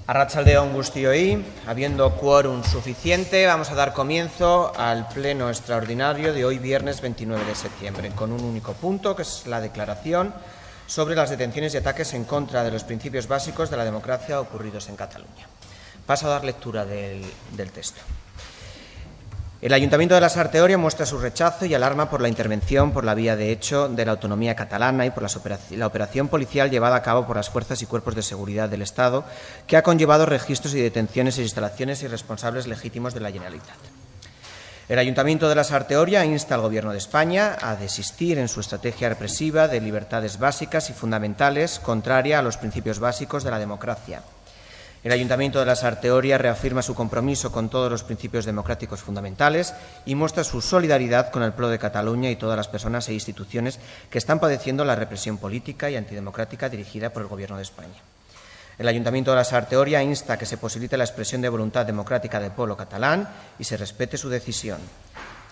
Arratsaldeon guztioi, habiendo quórum suficiente, vamos a dar comienzo al pleno extraordinario de hoy viernes 29 de septiembre, con un único punto, que es la declaración sobre las detenciones y ataques en contra de los principios básicos de la democracia ocurridos en Cataluña. Paso a dar lectura del texto. El Ayuntamiento de la Sarteoria muestra su rechazo y alarma por la intervención por la vía de hecho de la autonomía catalana y por la operación policial llevada a cabo por las fuerzas y cuerpos de seguridad del Estado, que ha conllevado registros y detenciones en instalaciones y responsables legítimos de la Generalitat. El Ayuntamiento de la Sarteoria insta al Gobierno de España a desistir en su estrategia represiva de libertades básicas y fundamentales contraria a los principios básicos de la democracia. El Ayuntamiento de la Sarteoria reafirma su compromiso con todos los principios democráticos fundamentales y muestra su solidaridad con el pueblo de Cataluña y todas las personas e instituciones que están padeciendo la represión política y antidemocrática dirigida por el Gobierno de España. El Ayuntamiento de la Sarteoria insta a que se posibilite la expresión de voluntad democrática del pueblo catalán y se respete su decisión.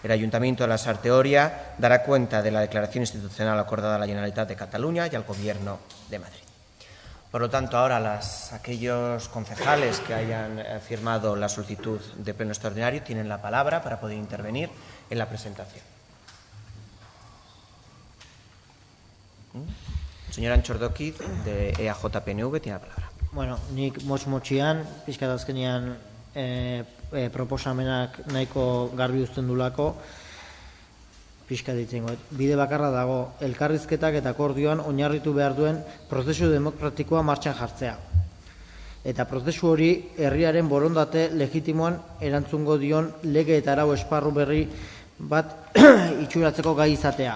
El Ayuntamiento de la Sarteoria dará cuenta de la declaración institucional acordada a la Generalitat de Cataluña y al Gobierno de Madrid. Por lo tanto, ahora aquellos concejales que hayan firmado la solicitud de pleno extraordinario tienen la palabra para poder intervenir en la presentación. Señora Antxordokiz, de EAJ-PNV, tiene la palabra. Bueno, nik motz-motxian, pixkat azkenean proposamenak nahiko garbi uzten dulako, pixka ditzen goet. Bide bakarra dago, elkarrizketak eta akordioan oinarritu behar duen prozesu demokratikoa martxan jartzea. Eta prozesu hori herriaren borondate legitimoan erantzungo dion lege eta arau esparru berri bat itxuratzeko gai izatea.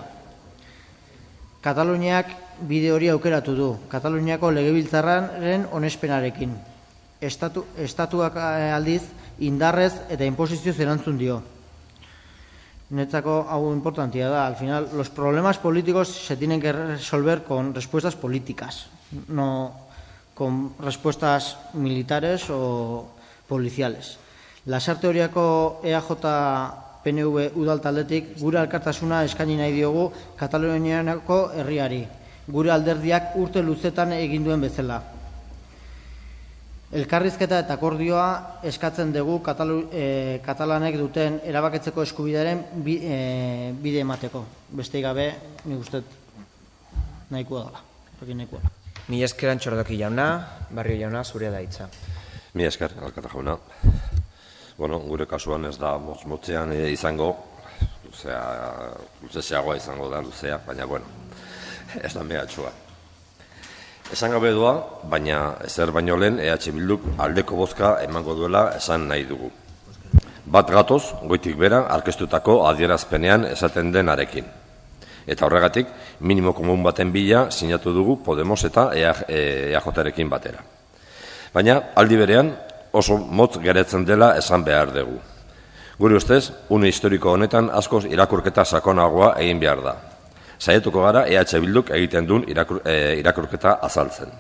Kataluniak bide hori aukeratu du, Kataluniako legebiltzarraren onespenarekin. Estatuak aldiz indarrez eta inposizioz erantzun dio. Netzako hau importantia da. Al final, los problemas políticos se tienen que resolver con respuestas políticas, no con respuestas militares o policiales. La Sarteoriako EAJ-PNV udal taldetik gure elkartasuna eskaini nahi diogu Kataluniako herriari, gure alderdiak urte luzetan egin duen bezala. Elkarrizketa eta akordioa eskatzen dugu katalanek duten erabakitzeko eskubidearen bide emateko. Besterik gabe, nik uste nahikoa dela. Mila esker Antxordoki jauna, Barrio jauna, zurea da hitza. Mila esker, alkate jauna. Bueno, gure kasuan ez da motzean izango, luzeagoa izango da, luzea, baina bueno, ez da mehatxua. Esan gabe doa, baina ezer baino lehen EH Bilduk aldeko bozka emango duela esan nahi dugu. Bat gatoz, goitik bera, aurkeztutako adierazpenean esaten denarekin. Eta horregatik, minimo komun baten bila sinatu dugu Podemos eta EAJ-rekin batera. Baina, aldi berean, oso motz geretzen dela esan behar dugu. Gure ustez, une historiko honetan askoz irakurketa sakonagoa egin behar da. Saietuko gara EH Bilduk egiten duen irakurketa azaltzen.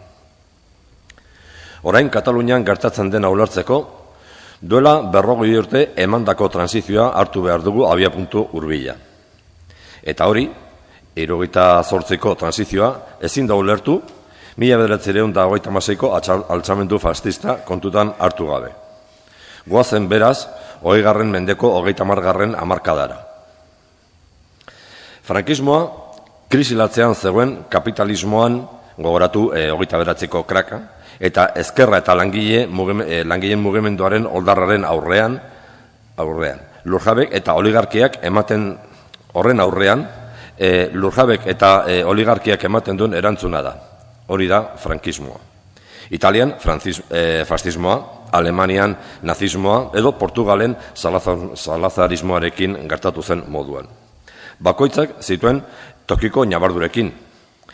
Orain Katalunian gertatzen dena ulertzeko, duela 40 urte emandako transizioa hartu behar dugu abiapuntu hurbila. Eta hori, 78ko transizioa ezin da ulertu 1926ko altxamendu fascista kontutan hartu gabe. Goazen beraz, 20. mendeko 30. hamarkadara. Frankismoa krisilatzean zegoen kapitalismoan gogoratu 29ko kraka eta ezkerra eta langileen mugimenduaren oldarraren aurrean lurjabek eta oligarkiak ematen horren aurrean lurjabek eta oligarkiak ematen duen erantzuna da. Hori da frankismoa. Italian fascismoa, Alemanian nazismoa edo Portugalen salazarismoarekin gertatu zen moduan. Bakoitzak zituen tokiko nabardurekin.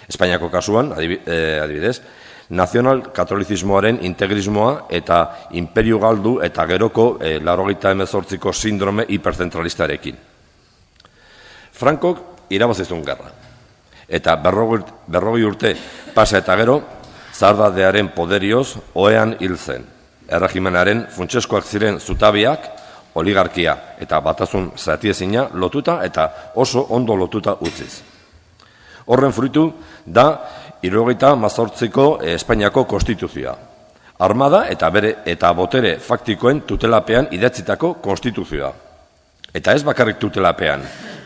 Espainiako kasuan, adibidez, nazional-katolizismoaren integrismoa eta imperio galdu eta geroko 98ko sindrome hiperzentralistarekin. Frankok irabazizun gerra. Eta 40 urte pasa eta gero, zardadearen poderioz ohean hil zen. Erregimenaren funtseskoak ziren zutabiak, oligarkia eta batasun zatiezina lotuta eta oso ondo lotuta utziz. Horren fruitu da 78ko Espainiako konstituzioa. armada eta botere faktikoen tutelapean idatzitako konstituzioa. Eta ez bakarrik tutelapean,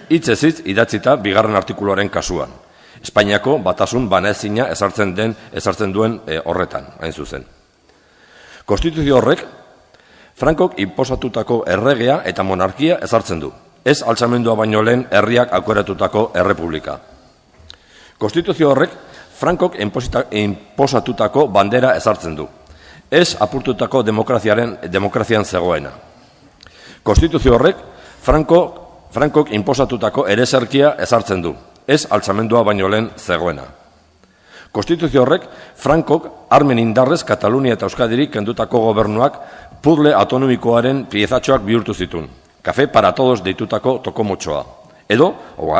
hitzez hitz idatzita bigarren artikuluaren kasuan. Espainiako batasun banaezina ezartzen duen horretan, hain zuzen. Konstituzio horrek, Frankok inposatutako erregea eta monarkia ezartzen du. Ez altxamendua baino lehen herriak aukeratutako errepublika. Konstituzio horrek, Frankok inposatutako bandera ezartzen du. Ez apurtutako demokrazian zegoena. Konstituzio horrek, Frankok inposatutako ereserkia ezartzen du. Ez altxamendua baino lehen zegoena. Konstituzio horrek, Frankok armen indarrez Katalunia eta Euskadirik kendutako gobernuak puzzle autonomikoaren piezatxoak bihurtu zitun. Café para todos deitutako tokomotxoa. Edo,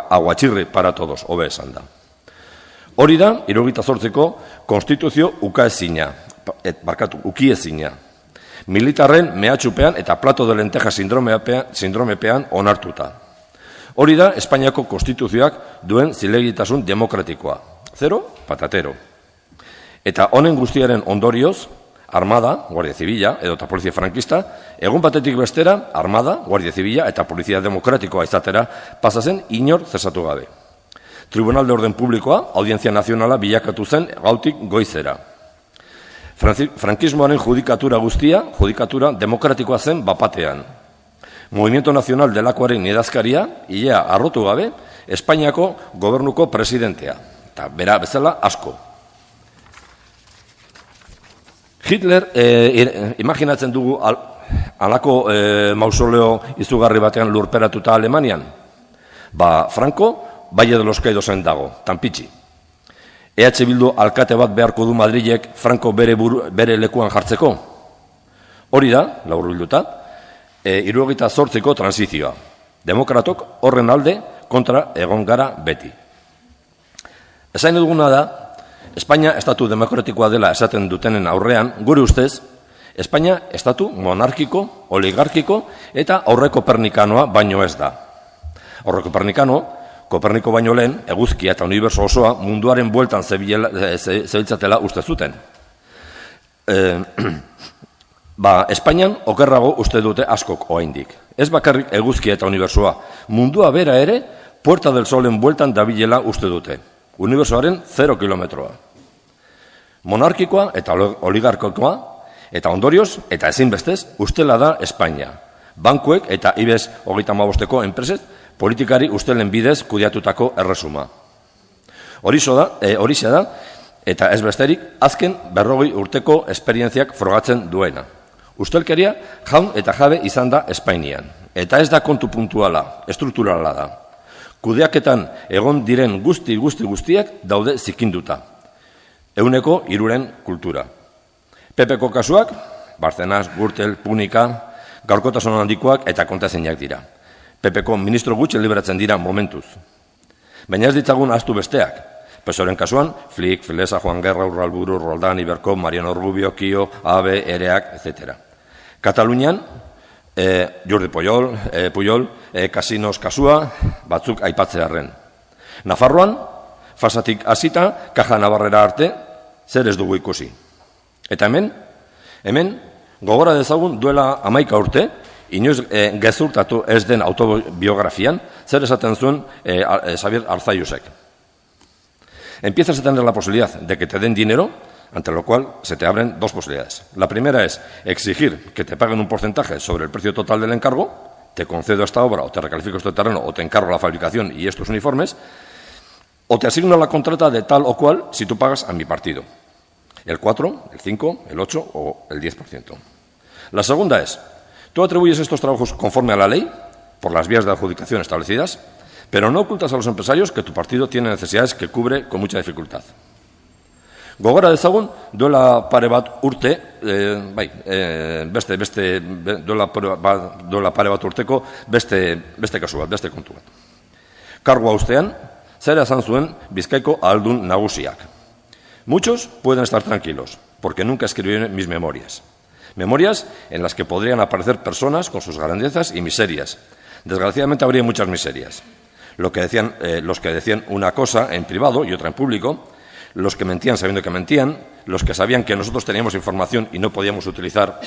aguatxirri para todos, hobe esan da. Hori da, 78ko konstituzio ukiezina. Militarren mehatxupean eta plato de lenteja sindromepean onartuta. Hori da, Espainiako konstituzioak duen zilegitasun demokratikoa. Zero, patatero. Eta honen guztiaren ondorioz, Armada, Guardia Zibila, edota Polizia Frankista, egun batetik bestera, Armada, Guardia Zibila eta Polizia Demokratikoa izatera pasazen inor zesatu gabe. Tribunal de Orden Publikoa, Audientzia Nazionala bilakatu zen gautik goizera. Frankismoaren judikatura guztia, judikatura demokratikoa zen bapatean. Movimiento Nacional delakoaren idazkaria, ilea arrotu gabe, Espainiako gobernuko presidentea. Eta bera bezala asko. Hitler, imaginatzen dugu alako mausoleo izugarri batean lurperatuta Alemanian. Franco, Valle de los Caídosen dago, tanpitxi. EH Bildu alkate bat beharko du Madrilek Franco bere lekuan jartzeko. Hori da, laburbilduta, 78ko transizioa. Demokratok horren alde kontra egon gara beti. Esain duguna da, Espainia estatu demokratikoa dela esaten dutenen aurrean, gure ustez, Espainia estatu monarkiko, oligarkiko eta aurre kopernikanoa baino ez da. Aurre Koperniko baino lehen, eguzkia eta uniberso osoa munduaren bueltan zebiltzatela uste zuten. Espainian okerrago uste dute askok oraindik. Ez bakarrik eguzkia eta unibersoa, mundua bera ere, Puerta del Solen bueltan dabilela uste dute. Unibersoaren 0 kilometroa. Monarkikoa eta oligarkokoa, eta ondorioz, eta ezinbestez, ustela da Espainia. Bankuek eta IBEX 35ko enpreset, politikari ustelen bidez kudiatutako erresuma. Horixe da, eta ez besterik, azken 40 urteko esperientziak frogatzen duena. Ustelkeria jaun eta jabe izan da Espainian. Eta ez da kontu puntuala, estrukturala da. Kudeaketan egon diren guztiak daude zikinduta. 3% kultura. PPko kasuak, Barcenas, Gürtel, Púnica, gaurkotasun handikoak eta kontazeinak dira. PPko ministro gutxi liberatzen dira momentuz. Baina ez ditzagun ahaztu besteak. PSOEren kasuan, Flick, Filesa, Juan Guerra, Urralburu, Roldán, Iberko, Mariano Rubio, Kio, Abe, Ereak, etc. Katalunian, Jordi Puyol, Casinos kasua, batzuk aipatzearren. Nafarroan, fasatik hasita, Kaja Navarrera arte, zer ez dugu ikusi. Eta hemen, gogora dezagun duela 11 urte, inoiz gezurtatu ez den autobiografian, zer esaten zuen Xavier Arzayusek. Empiezas a tener la posibilidad de que te den dinero, ante lo cual se te abren dos posibilidades. La primera es exigir que te paguen un porcentaje sobre el precio total del encargo, te concedo esta obra o te recalifico este terreno o te encargo la fabricación y estos uniformes, o te asigno la contrata de tal o cual si tú pagas a mi partido. El 4, el 5, el 8 o el 10%. La segunda es, tú atribuyes estos trabajos conforme a la ley, por las vías de adjudicación establecidas, pero no ocultas a los empresarios que tu partido tiene necesidades que cubre con mucha dificultad. Gogora dezagun, duela pare bat urte, duela pare bat urteko beste kasu bat, beste kontu bat. Kargua ustean, zer esan zuen Bizkaiko ahaldun nagusiak. Muchos pueden estar tranquilos, porque nunca escribieron mis memorias. Memorias en las que podrían aparecer personas con sus grandezas y miserias. Desgraciadamente habría muchas miserias. Los que decían una cosa en privado y otra en público, los que mentían sabiendo que mentían, los que sabían que nosotros teníamos información y no podíamos utilizar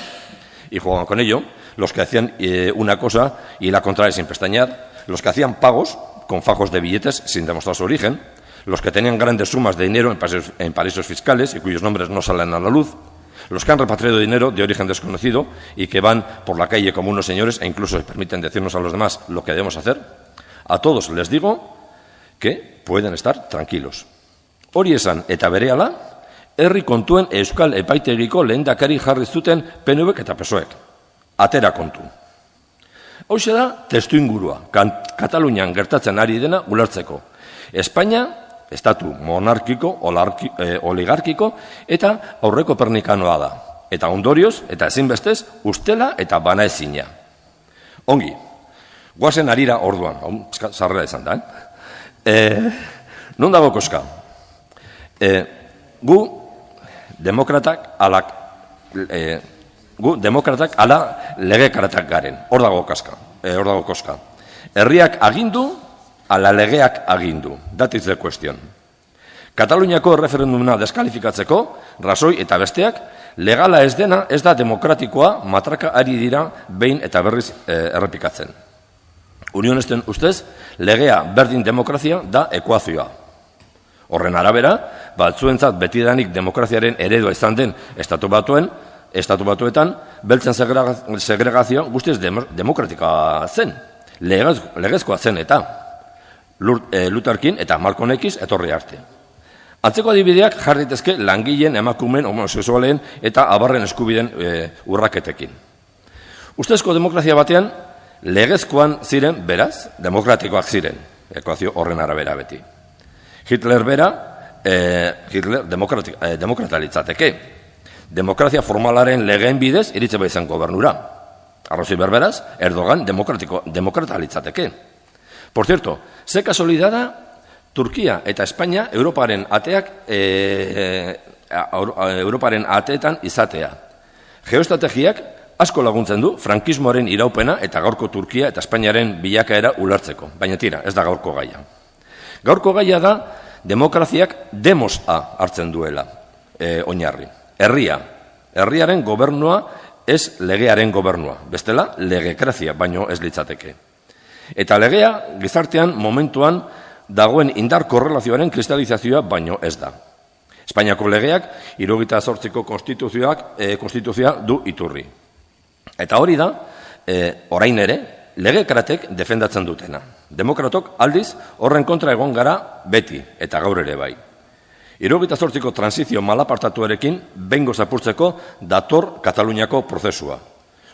y jugaban con ello, los que hacían una cosa y la contraria sin pestañear, los que hacían pagos con fajos de billetes sin demostrar su origen, los que tenían grandes sumas de dinero en paraísos fiscales y cuyos nombres no salen a la luz, los que han repatriado dinero de origen desconocido y que van por la calle como unos señores e incluso se permiten decirnos a los demás lo que debemos hacer, a todos les digo que pueden estar tranquilos. Hori esan eta berehala, herri kontuen Euskal Epaitegiko lehendakari jarri zuten PNVk eta PSOEk. Atera kontu. Hauxe da testuingurua, Katalunian gertatzen ari dena ulertzeko. Espainia, estatu monarkiko, oligarkiko eta aurreko pernikanoa da. Eta ondorioz, eta ezinbestez, ustela eta banaezina. Ongi, guazen harira orduan, sarrera izan da, non dago koska? Gu demokratak ala legekaratak garen. Hor dago koska. Herriak agindu, ala legeak agindu. That is the question. Kataluniako referendumuna deskalifikatzeko, rasoi eta besteak, legala ez dena, ez da demokratikoa, matraka ari dira behin eta berriz errepikatzen. Unionesten ustez, legea berdin demokrazia da ekuazioa. Horren arabera, batzuentzat betidanik demokraziaren eredua izan den estatu batuetan, beltzen segregazioa guztiz demokratikoa zen, legezkoa zen eta Luther King eta Malcolm X etorri arte. Antzeko adibideak jarritezke langileen, emakumeen, homosexualen eta abarren eskubideen urraketekin. Ustezko demokrazia batean, legezkoan ziren, beraz, demokratikoak ziren, ekuazio horren arabera beti. Hitler demokrata litzateke. Demokrazia formalaren legeen bidez iritze bai zen gobernura. Arrazoi berberaz, Erdogan demokrata litzateke. Por cierto, ze kasualidad da Turkia eta Espainia Europaren ateetan izatea. Geoestrategiak asko laguntzen du frankismoaren iraupena eta gaurko Turkia eta Espainiaren bilakaera ulertzeko. Baina tira, ez da gaurko gaia. Gaurko gaia da demokraziak demosa hartzen duela oinarri. Herriaren gobernua ez legearen gobernua. Bestela, legekrazia baino ez litzateke. Eta legea gizartean momentuan dagoen indar korrelazioaren kristalizazioa baino ez da. Espainiako legeak 78ko konstituzioa du iturri. Eta hori da, orain ere, legekratek defendatzen dutena. Demokratok aldiz horren kontra egon gara beti, eta gaur ere bai. 78ko transizio malapartatuarekin behingo zapurtzeko dator Kataluniako prozesua.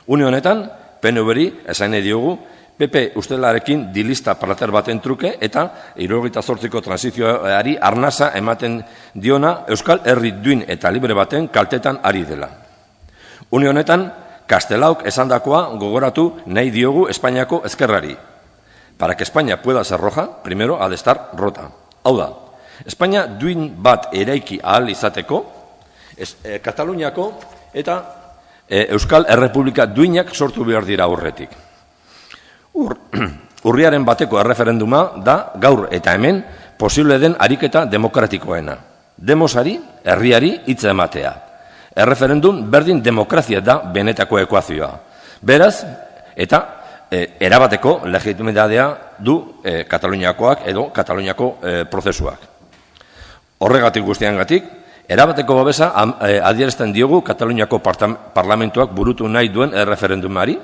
Une honetan, PNV-ri esan diogu, PP ustelarekin dilista plater baten truke eta 78ko transizioari arnasa ematen diona Euskal Herri duin eta libre baten kaltetan ari dela. Une honetan, Castelaok esandakoa gogoratu nahi diogu Espainiako ezkerrari. Para que España pueda ser roja, primero ha de estar rota. Hau da, Espainia duin bat eraiki ahal izateko, Kataluniako eta Euskal Errepublika duinak sortu behar dira aurretik. Urriaren bateko erreferenduma da gaur eta hemen posible den ariketa demokratikoena. Demosari, herriari hitza ematea. Erreferendum berdin demokrazia da benetako ekuazioa. Beraz, eta erabateko legitimitatea du Kataluniakoak edo Kataluniako prozesuak. Horregatik guztiangatik, erabateko babesa adierazten diogu Kataluniako parlamentuak burutu nahi duen erreferendumari.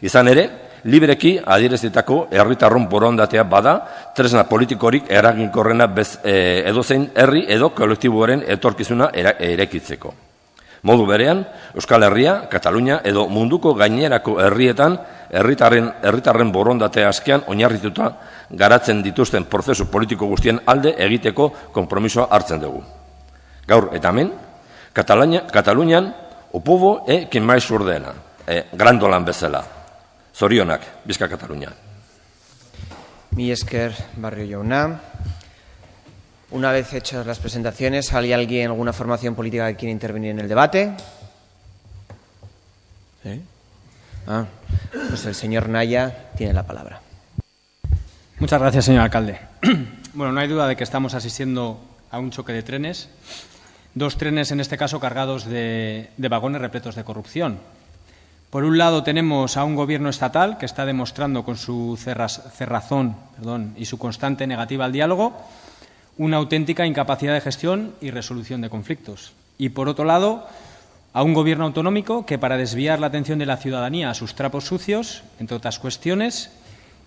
Izan ere, libreki adierazitako herritarron borondatea bada, tresna politikorik eraginkorrena edozein herri edo kolektiboaren etorkizuna eraikitzeko. Modu berean, Euskal Herria, Katalunia edo munduko gainerako herrietan herritarren borondatea askean oinarrituta garatzen dituzten prozesu politiko guztien alde egiteko konpromisoa hartzen dugu. Gaur eta hemen, Katalunian o povo quien máis ordena, grandolan bezala. Zorionak, Bizka Katalunia. Mi esker, Barrio Jauna. Una vez hechas las presentaciones, ¿hay alguien, alguna formación política que quiere intervenir en el debate? ¿Sí? Pues el señor Naya tiene la palabra. Muchas gracias, señor alcalde. Bueno, no hay duda de que estamos asistiendo a un choque de trenes, dos trenes en este caso cargados de vagones repletos de corrupción. Por un lado tenemos a un gobierno estatal que está demostrando con su cerrazón y su constante negativa al diálogo una auténtica incapacidad de gestión y resolución de conflictos. Y por otro lado, a un gobierno autonómico que, para desviar la atención de la ciudadanía a sus trapos sucios, entre otras cuestiones,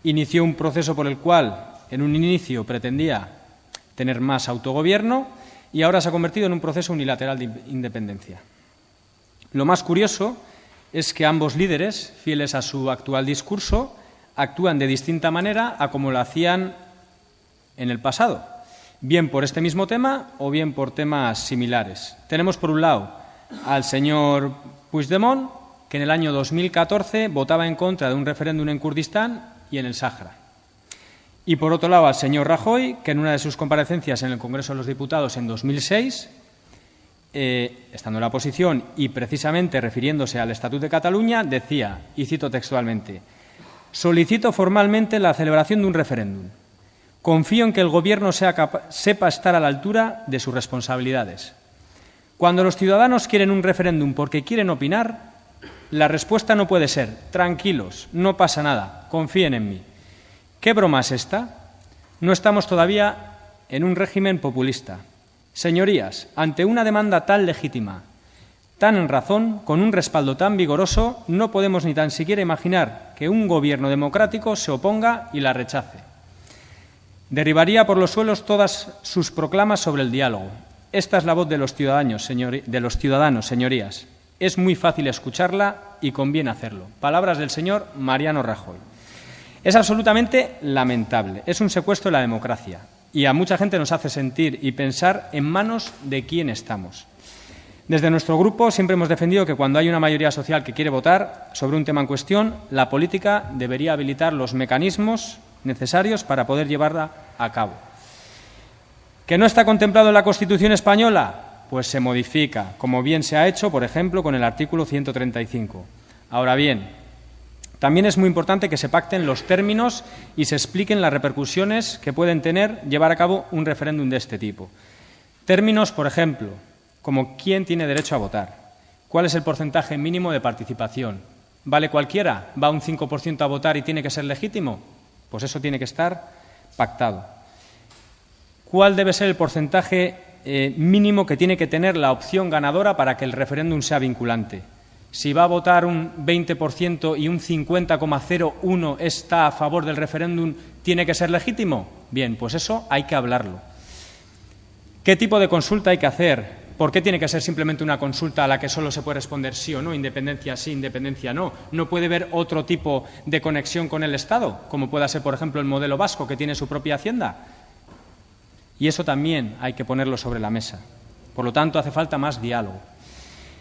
inició un proceso por el cual en un inicio pretendía tener más autogobierno y ahora se ha convertido en un proceso unilateral de independencia. Lo más curioso es que ambos líderes, fieles a su actual discurso, actúan de distinta manera a como lo hacían en el pasado, bien por este mismo tema o bien por temas similares. Tenemos, por un lado, al señor Puigdemont, que en el año 2014 votaba en contra de un referéndum en Kurdistán y en el Sáhara. Y, por otro lado, al señor Rajoy, que en una de sus comparecencias en el Congreso de los Diputados en 2006, estando en la oposición y precisamente refiriéndose al Estatut de Cataluña, decía, y cito textualmente: «Solicito formalmente la celebración de un referéndum. Confío en que el Gobierno sepa estar a la altura de sus responsabilidades. Cuando los ciudadanos quieren un referéndum porque quieren opinar, la respuesta no puede ser «tranquilos, no pasa nada, confíen en mí». ¿Qué broma es esta? No estamos todavía en un régimen populista. Señorías, ante una demanda tan legítima, tan en razón, con un respaldo tan vigoroso, no podemos ni tan siquiera imaginar que un gobierno democrático se oponga y la rechace. Derribaría por los suelos todas sus proclamas sobre el diálogo. Esta es la voz de los ciudadanos, señorías. Es muy fácil escucharla y conviene hacerlo. Palabras del señor Mariano Rajoy. Es absolutamente lamentable. Es un secuestro de la democracia. Y a mucha gente nos hace sentir y pensar en manos de quién estamos. Desde nuestro grupo siempre hemos defendido que cuando hay una mayoría social que quiere votar sobre un tema en cuestión, la política debería habilitar los mecanismos necesarios para poder llevarla a cabo. ¿Que no está contemplado en la Constitución española? Pues se modifica, como bien se ha hecho, por ejemplo, con el artículo 135. Ahora bien, también es muy importante que se pacten los términos y se expliquen las repercusiones que pueden tener llevar a cabo un referéndum de este tipo. Términos, por ejemplo, como quién tiene derecho a votar, cuál es el porcentaje mínimo de participación. ¿Vale cualquiera? ¿Va un 5% a votar y tiene que ser legítimo? Pues eso tiene que estar pactado. ¿Cuál debe ser el porcentaje mínimo que tiene que tener la opción ganadora para que el referéndum sea vinculante? Si va a votar un 20% y un 50,01% está a favor del referéndum, ¿tiene que ser legítimo? Bien, pues eso hay que hablarlo. ¿Qué tipo de consulta hay que hacer? ¿Por qué tiene que ser simplemente una consulta a la que solo se puede responder sí o no, independencia sí, independencia no? ¿No puede haber otro tipo de conexión con el Estado, como pueda ser, por ejemplo, el modelo vasco, que tiene su propia hacienda? Y eso también hay que ponerlo sobre la mesa. Por lo tanto, hace falta más diálogo.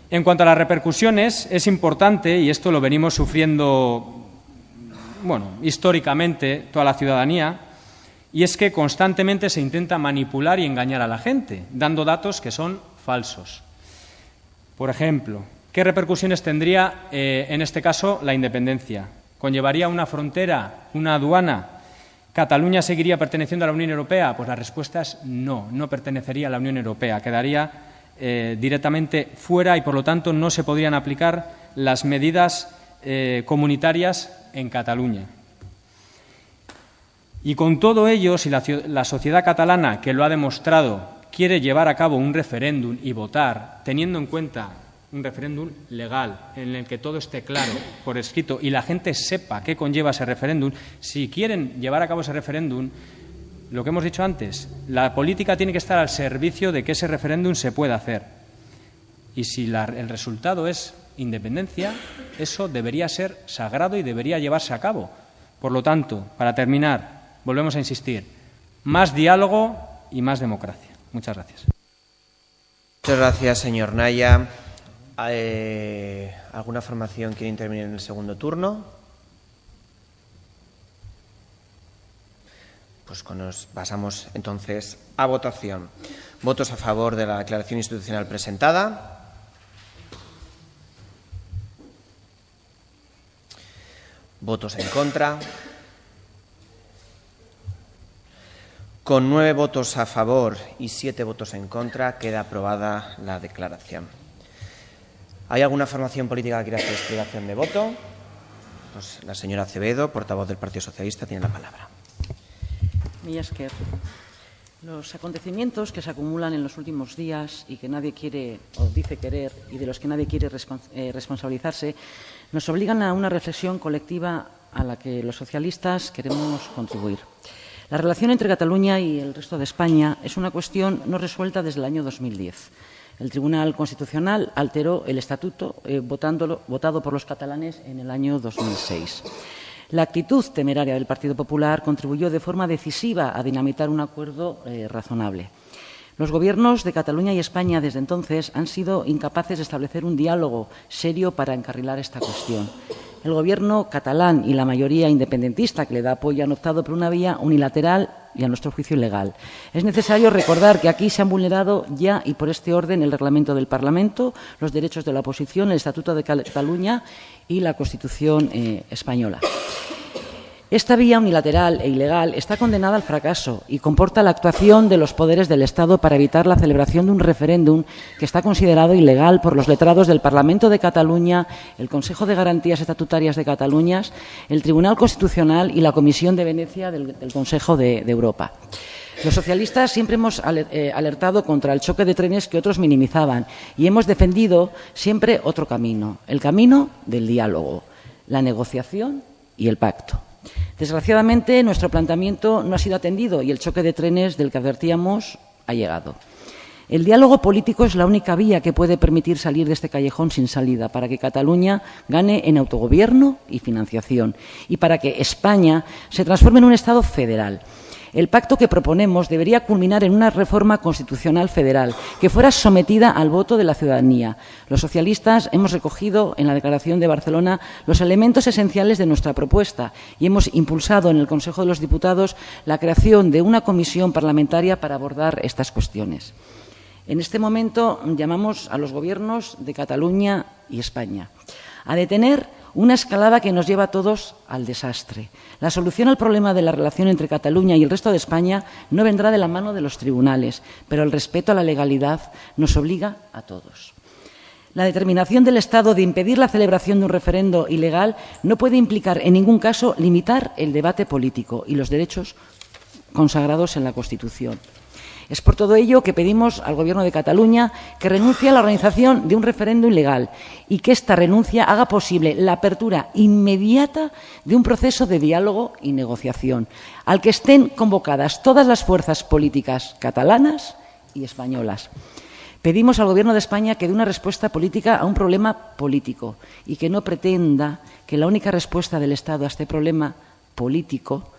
En cuanto a las repercusiones, es importante, y esto lo venimos sufriendo, históricamente toda la ciudadanía, y es que constantemente se intenta manipular y engañar a la gente, dando datos que son falsos. Por ejemplo, ¿qué repercusiones tendría, en este caso, la independencia? ¿Conllevaría una frontera, una aduana? ¿Cataluña seguiría perteneciendo a la Unión Europea? Pues la respuesta es no, no pertenecería a la Unión Europea, quedaría directamente fuera y, por lo tanto, no se podrían aplicar las medidas comunitarias en Cataluña. Y con todo ello, si la sociedad catalana, que lo ha demostrado, quiere llevar a cabo un referéndum y votar, teniendo en cuenta un referéndum legal, en el que todo esté claro, por escrito, y la gente sepa qué conlleva ese referéndum, si quieren llevar a cabo ese referéndum, lo que hemos dicho antes, la política tiene que estar al servicio de que ese referéndum se pueda hacer. Y si el resultado es independencia, eso debería ser sagrado y debería llevarse a cabo. Por lo tanto, para terminar, volvemos a insistir, más diálogo y más democracia. Muchas gracias. Muchas gracias, señor Naya. ¿Alguna formación quiere intervenir en el segundo turno? Pues nos pasamos entonces a votación. ¿Votos a favor de la declaración institucional presentada? ¿Votos en contra? Con 9 votos a favor y 7 votos en contra, queda aprobada la declaración. ¿Hay alguna formación política que quiera hacer explicación de voto? Pues la señora Acevedo, portavoz del Partido Socialista, tiene la palabra. Mila esker. Los acontecimientos que se acumulan en los últimos días y que nadie quiere o dice querer y de los que nadie quiere responsabilizarse nos obligan a una reflexión colectiva a la que los socialistas queremos contribuir. La relación entre Cataluña y el resto de España es una cuestión no resuelta desde el año 2010. El Tribunal Constitucional alteró el estatuto votado por los catalanes en el año 2006. La actitud temeraria del Partido Popular contribuyó de forma decisiva a dinamitar un acuerdo razonable. Los gobiernos de Cataluña y España desde entonces han sido incapaces de establecer un diálogo serio para encarrilar esta cuestión. El Gobierno catalán y la mayoría independentista que le da apoyo han optado por una vía unilateral y, a nuestro juicio, ilegal. Es necesario recordar que aquí se han vulnerado ya y por este orden el reglamento del Parlamento, los derechos de la oposición, el Estatuto de Cataluña y la Constitución española. Esta vía unilateral e ilegal está condenada al fracaso y comporta la actuación de los poderes del Estado para evitar la celebración de un referéndum que está considerado ilegal por los letrados del Parlamento de Cataluña, el Consejo de Garantías Estatutarias de Cataluña, el Tribunal Constitucional y la Comisión de Venecia del Consejo de Europa. Los socialistas siempre hemos alertado contra el choque de trenes que otros minimizaban y hemos defendido siempre otro camino, el camino del diálogo, la negociación y el pacto. Desgraciadamente, nuestro planteamiento no ha sido atendido y el choque de trenes del que advertíamos ha llegado. El diálogo político es la única vía que puede permitir salir de este callejón sin salida para que Cataluña gane en autogobierno y financiación y para que España se transforme en un Estado federal. El pacto que proponemos debería culminar en una reforma constitucional federal que fuera sometida al voto de la ciudadanía. Los socialistas hemos recogido en la Declaración de Barcelona los elementos esenciales de nuestra propuesta y hemos impulsado en el Consejo de los Diputados la creación de una comisión parlamentaria para abordar estas cuestiones. En este momento llamamos a los gobiernos de Cataluña y España a detener una escalada que nos lleva a todos al desastre. La solución al problema de la relación entre Cataluña y el resto de España no vendrá de la mano de los tribunales, pero el respeto a la legalidad nos obliga a todos. La determinación del Estado de impedir la celebración de un referendo ilegal no puede implicar en ningún caso limitar el debate político y los derechos consagrados en la Constitución. Es por todo ello que pedimos al Gobierno de Cataluña que renuncie a la organización de un referendo ilegal y que esta renuncia haga posible la apertura inmediata de un proceso de diálogo y negociación, al que estén convocadas todas las fuerzas políticas catalanas y españolas. Pedimos al Gobierno de España que dé una respuesta política a un problema político y que no pretenda que la única respuesta del Estado a este problema político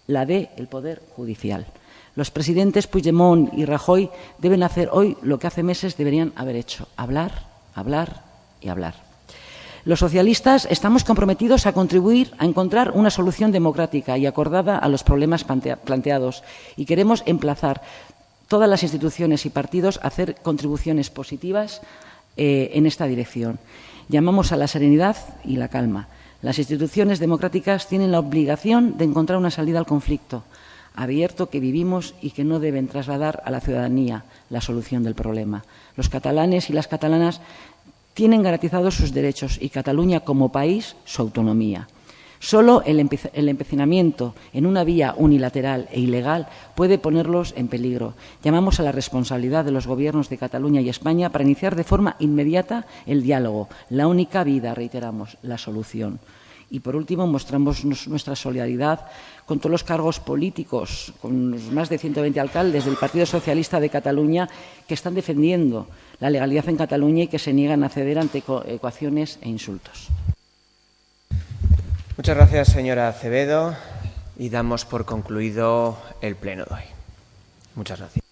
la dé el Poder Judicial. Los presidentes Puigdemont y Rajoy deben hacer hoy lo que hace meses deberían haber hecho: hablar, hablar y hablar. Los socialistas estamos comprometidos a contribuir a encontrar una solución democrática y acordada a los problemas planteados y queremos emplazar todas las instituciones y partidos a hacer contribuciones positivas en esta dirección. Llamamos a la serenidad y la calma. Las instituciones democráticas tienen la obligación de encontrar una salida al conflicto abierto que vivimos y que no deben trasladar a la ciudadanía la solución del problema. Los catalanes y las catalanas tienen garantizados sus derechos y Cataluña como país su autonomía. Solo el empecinamiento en una vía unilateral e ilegal puede ponerlos en peligro. Llamamos a la responsabilidad de los gobiernos de Cataluña y España para iniciar de forma inmediata el diálogo, la única vida, reiteramos, la solución. Y, por último, mostramos nuestra solidaridad con todos los cargos políticos, con los más de 120 alcaldes del Partido Socialista de Cataluña que están defendiendo la legalidad en Cataluña y que se niegan a ceder ante ecuaciones e insultos. Muchas gracias, señora Acevedo, y damos por concluido el pleno de hoy. Muchas gracias.